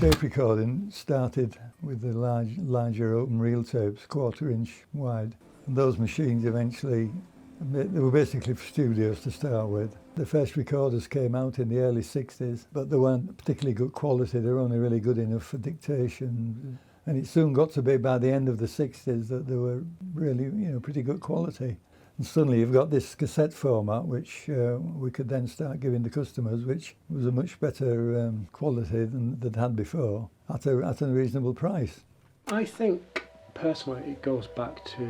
Tape recording started with the larger open reel tapes, 1/4 inch wide. And those machines eventually, they were basically for studios to start with. The first recorders came out in the early 60s, but they weren't particularly good quality. They were only really good enough for dictation. And it soon got to be, by the end of the 60s, that they were really, pretty good quality. And suddenly you've got this cassette format, which we could then start giving the customers, which was a much better quality than they'd had before, at a reasonable price. I think, personally, it goes back to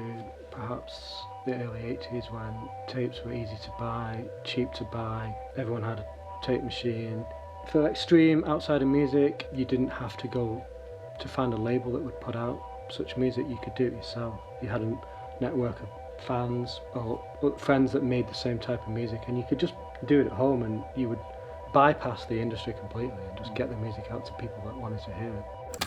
perhaps the early 80s when tapes were easy to buy, cheap to buy. Everyone had a tape machine. For extreme outside of music, you didn't have to go to find a label that would put out such music. You could do it yourself. You had a network of fans or friends that made the same type of music, and you could just do it at home, and you would bypass the industry completely and just get the music out to people that wanted to hear it.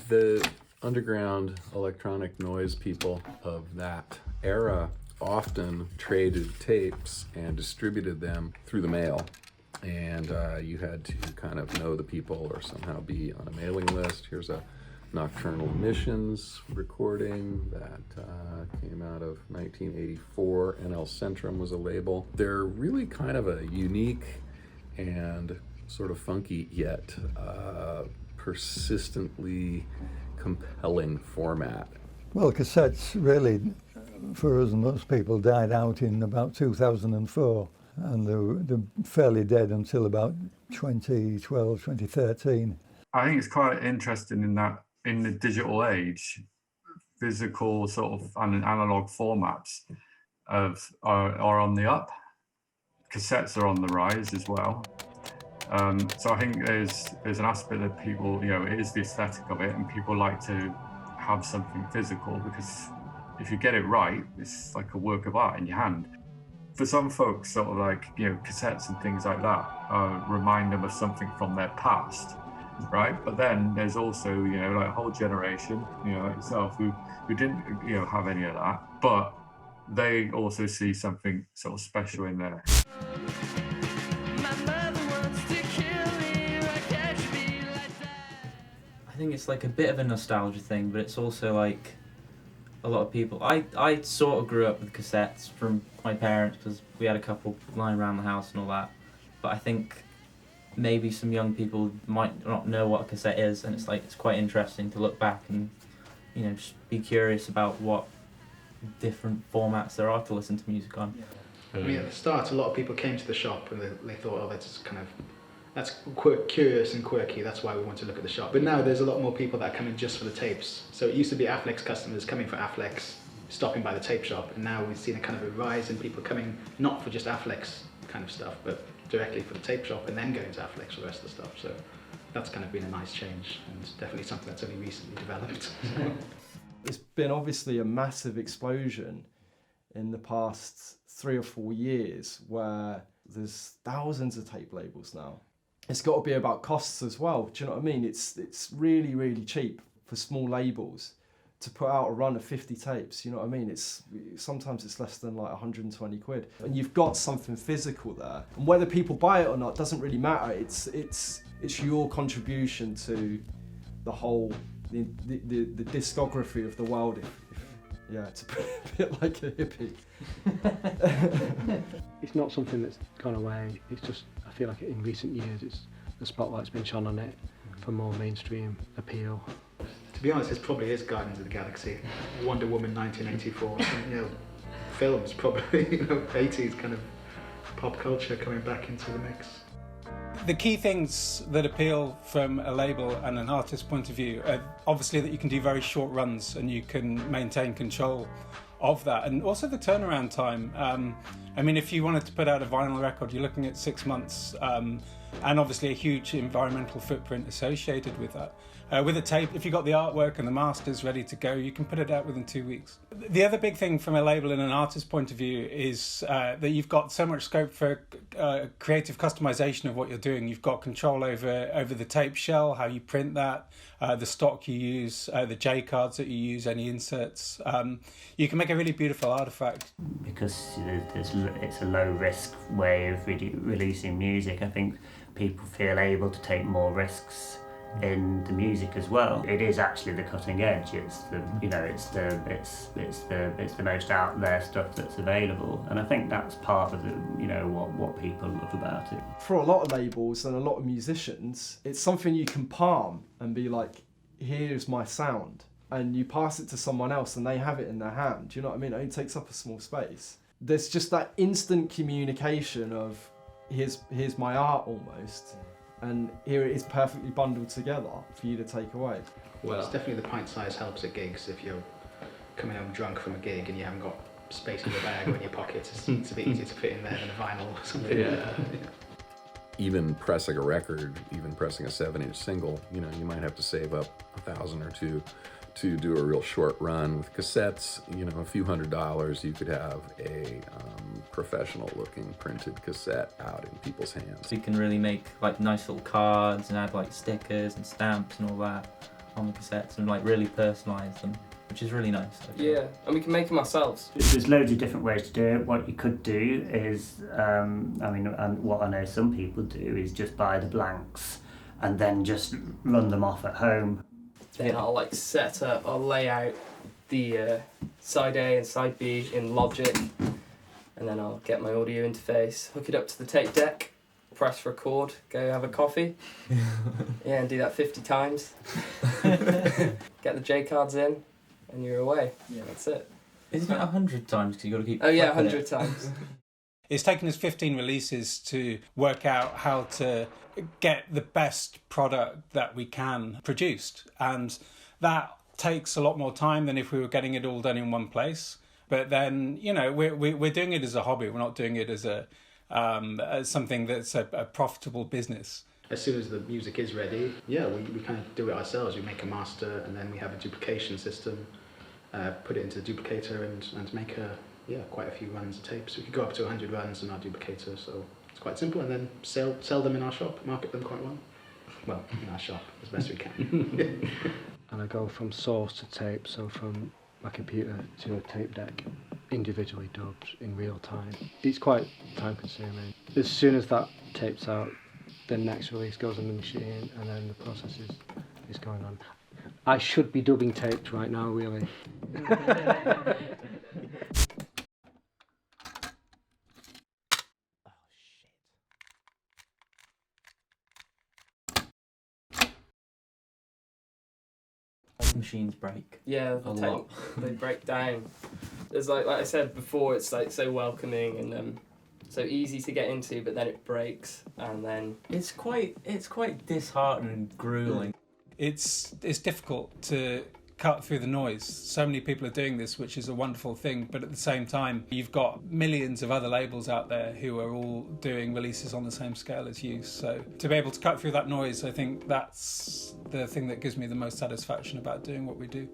The underground electronic noise people of that era often traded tapes and distributed them through the mail, and you had to kind of know the people or somehow be on a mailing list. Here's a Nocturnal Missions recording that came out of 1984. NL Centrum was a label. They're really kind of a unique and sort of funky yet persistently compelling format. Well, cassettes really, for us and most people, died out in about 2004, and they're fairly dead until about 2012, 2013. I think it's quite interesting in that in the digital age, physical sort of and analog formats are on the up. Cassettes are on the rise as well. So I think there's an aspect that people, it is the aesthetic of it, and people like to have something physical because if you get it right, it's like a work of art in your hand. For some folks, sort of like, cassettes and things like that remind them of something from their past. Right, but then there's also like a whole generation like yourself who didn't have any of that, but they also see something sort of special in there. I think it's like a bit of a nostalgia thing, but it's also like a lot of people. I sort of grew up with cassettes from my parents because we had a couple lying around the house and all that, but I think maybe some young people might not know what a cassette is, and it's quite interesting to look back and just be curious about what different formats there are to listen to music on. I mean, at the start, a lot of people came to the shop and they thought, oh, that's curious and quirky, that's why we want to look at the shop. But now there's a lot more people that come in just for the tapes. So it used to be Afflex customers coming for Afflex, stopping by the tape shop, and now we've seen a kind of a rise in people coming not for just Afflex kind of stuff, but directly for the tape shop and then going to Afflex for the rest of the stuff. So that's kind of been a nice change, and it's definitely something that's only recently developed. It's been obviously a massive explosion in the past 3 or 4 years where there's thousands of tape labels now. It's got to be about costs as well. Do you know what I mean? It's really, really cheap for small labels to put out a run of 50 tapes, you know what I mean? Sometimes it's less than like 120 quid. And you've got something physical there. And whether people buy it or not doesn't really matter. It's your contribution to the whole, the discography of the world, to put it a bit like a hippie. It's not something that's gone away. It's just, I feel like in recent years, the spotlight's been shone on it for more mainstream appeal. To be honest, this probably is Guardians of the Galaxy. Wonder Woman 1984, films probably, 80s kind of pop culture coming back into the mix. The key things that appeal from a label and an artist's point of view are obviously that you can do very short runs and you can maintain control of that, and also the turnaround time. If you wanted to put out a vinyl record, you're looking at 6 months, and obviously a huge environmental footprint associated with that. With a tape, if you've got the artwork and the masters ready to go, you can put it out within 2 weeks. The other big thing from a label and an artist's point of view is that you've got so much scope for creative customization of what you're doing. You've got control over the tape shell, how you print that, the stock you use, the J cards that you use, any inserts. You can make a really beautiful artifact. Because it's a low risk way of releasing music, I think people feel able to take more risks in the music as well. It is actually the cutting edge. It's the it's the most out there stuff that's available, and I think that's part of the what people love about it. For a lot of labels and a lot of musicians, it's something you can palm and be like, here's my sound, and you pass it to someone else and they have it in their hand. Do you know what I mean? It only takes up a small space. There's just that instant communication of here's my art almost, and here it is perfectly bundled together for you to take away. Well, it's definitely the pint size helps at gigs. If you're coming home drunk from a gig and you haven't got space in your bag or in your pocket, it's a bit easier to fit in there than a vinyl or something. Yeah. Even pressing a record, even pressing a 7-inch single, you might have to save up $1,000 or $2,000 to do a real short run. With cassettes, a few $100s, you could have a professional looking printed cassette out in people's hands. So you can really make like nice little cards and add like stickers and stamps and all that on the cassettes and like really personalise them, which is really nice. Yeah, and we can make them ourselves. There's loads of different ways to do it. What you could do is, and what I know some people do is just buy the blanks and then just run them off at home. Then I'll like set up, I'll lay out the side A and side B in Logic, and then I'll get my audio interface, hook it up to the tape deck, press record, go have a coffee, yeah, and do that 50 times. Get the J cards in, and you're away. Yeah, that's it. Isn't it 100 times because you got to keep? Oh yeah, 100 times. It's taken us 15 releases to work out how to get the best product that we can produced, and that takes a lot more time than if we were getting it all done in one place. But then, we're doing it as a hobby. We're not doing it as as something that's a profitable business. As soon as the music is ready, yeah, we kind of do it ourselves. We make a master, and then we have a duplication system, put it into the duplicator and make quite a few runs of tapes. We could go up to 100 runs in our duplicator, so it's quite simple, and then sell them in our shop, market them quite well. Well, in our shop, as best we can. And I go from source to tape, so from my computer to a tape deck, individually dubbed in real time. It's quite time consuming. As soon as that tape's out, the next release goes on the machine, and then the process is going on. I should be dubbing tapes right now, really. Machines break. Yeah, A lot. they break down. There's like I said before, it's like so welcoming and so easy to get into, but then it breaks, and then It's quite disheartening and grueling. It's difficult to cut through the noise. So many people are doing this, which is a wonderful thing, but at the same time, you've got millions of other labels out there who are all doing releases on the same scale as you. So to be able to cut through that noise, I think that's the thing that gives me the most satisfaction about doing what we do.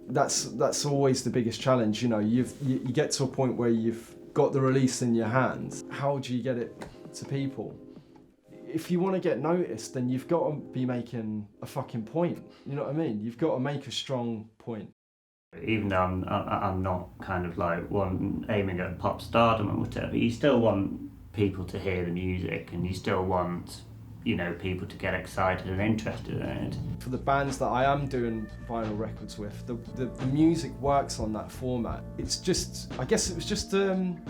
That's always the biggest challenge. You get to a point where you've got the release in your hands. How do you get it to people? If you want to get noticed, then you've got to be making a fucking point. You know what I mean? You've got to make a strong point. Even though I'm not kind of like aiming at pop stardom or whatever, you still want people to hear the music, and you still want people to get excited and interested in it. For the bands that I am doing vinyl records with, the music works on that format. It's just, I guess it was just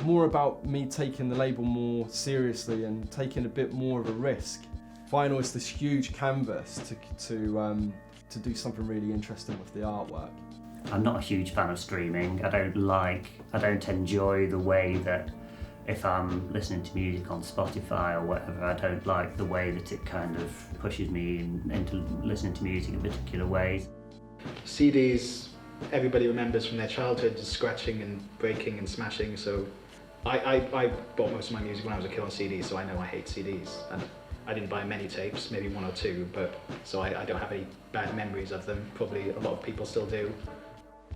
more about me taking the label more seriously and taking a bit more of a risk. Vinyl is this huge canvas to do something really interesting with the artwork. I'm not a huge fan of streaming. I don't enjoy the way that if I'm listening to music on Spotify or whatever, I don't like the way that it kind of pushes me into listening to music in particular ways. CDs, everybody remembers from their childhood scratching and breaking and smashing, so I bought most of my music when I was a kid on CDs, so I know I hate CDs. And I didn't buy many tapes, maybe one or two, but so I don't have any bad memories of them. Probably a lot of people still do.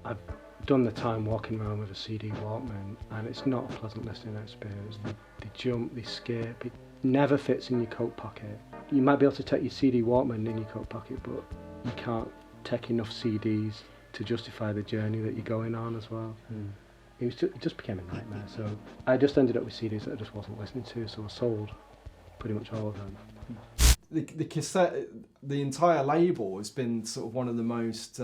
I've done the time walking around with a CD Walkman, and it's not a pleasant listening experience. They jump, they skip, it never fits in your coat pocket. You might be able to take your CD Walkman in your coat pocket, but you can't take enough CDs to justify the journey that you're going on as well. It just became a nightmare, so I just ended up with CDs that I just wasn't listening to, so I sold pretty much all of them. the cassette, the entire label has been sort of one of the most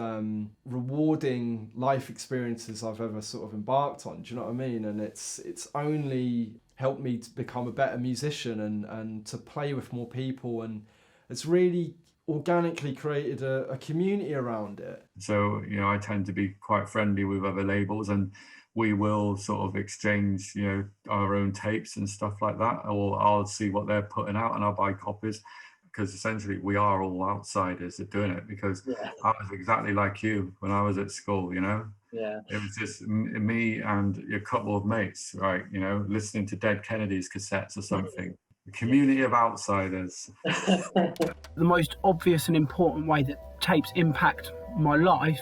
rewarding life experiences I've ever sort of embarked on. Do you know what I mean? And it's only helped me to become a better musician and to play with more people, and it's really organically created a community around it. So, you know, I tend to be quite friendly with other labels, and we will sort of exchange, you know, our own tapes and stuff like that, or I'll see what they're putting out and I'll buy copies, because essentially we are all outsiders at doing it, because I was exactly like you when I was at school, you know. It was just me and a couple of mates, right, you know, listening to Dead Kennedys cassettes or something. A community of outsiders. The most obvious and important way that tapes impact my life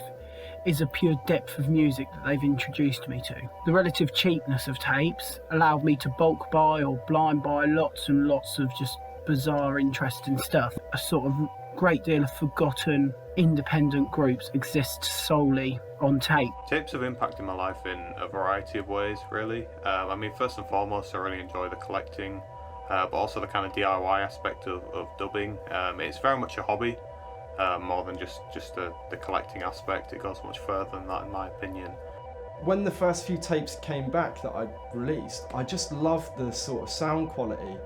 is a pure depth of music that they've introduced me to. The relative cheapness of tapes allowed me to bulk buy or blind buy lots and lots of just bizarre, interesting stuff. A sort of great deal of forgotten independent groups exist solely on tape. Tapes have impacted my life in a variety of ways, really. I mean, first and foremost, I really enjoy the collecting, but also the kind of DIY aspect of dubbing. It's very much a hobby, more than just the collecting aspect. It goes much further than that, in my opinion. When the first few tapes came back that I released, I just loved the sort of sound quality.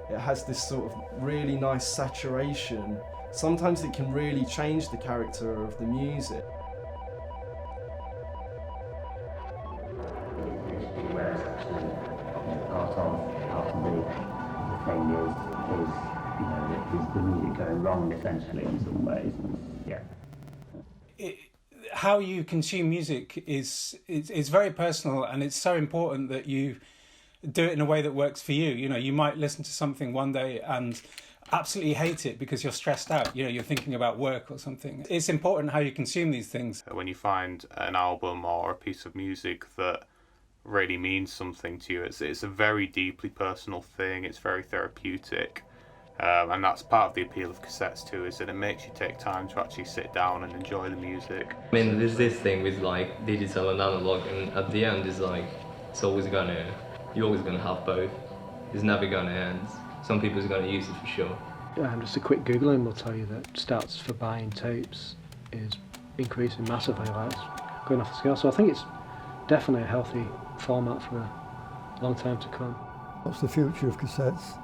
It has this sort of really nice saturation. Sometimes it can really change the character of the music. Where it's actually part of the thing is you know, is the music going wrong essentially in some ways. How you consume music is very personal, and it's so important that you do it in a way that works for you. You know, you might listen to something one day and absolutely hate it because you're stressed out, you know, you're thinking about work or something. It's important how you consume these things. When you find an album or a piece of music that really means something to you, it's a very deeply personal thing, it's very therapeutic. And that's part of the appeal of cassettes too, is that it makes you take time to actually sit down and enjoy the music. I mean, there's this thing with like digital and analog, and at the end it's like, you're always gonna have both. It's never gonna end. Some people's gonna use it for sure. Just a quick Googling will tell you that stats for buying tapes is increasing massively, like it's going off the scale. So I think it's definitely a healthy format for a long time to come. What's the future of cassettes?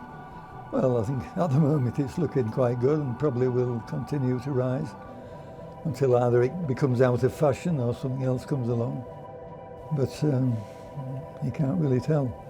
Well, I think at the moment it's looking quite good and probably will continue to rise until either it becomes out of fashion or something else comes along. But you can't really tell.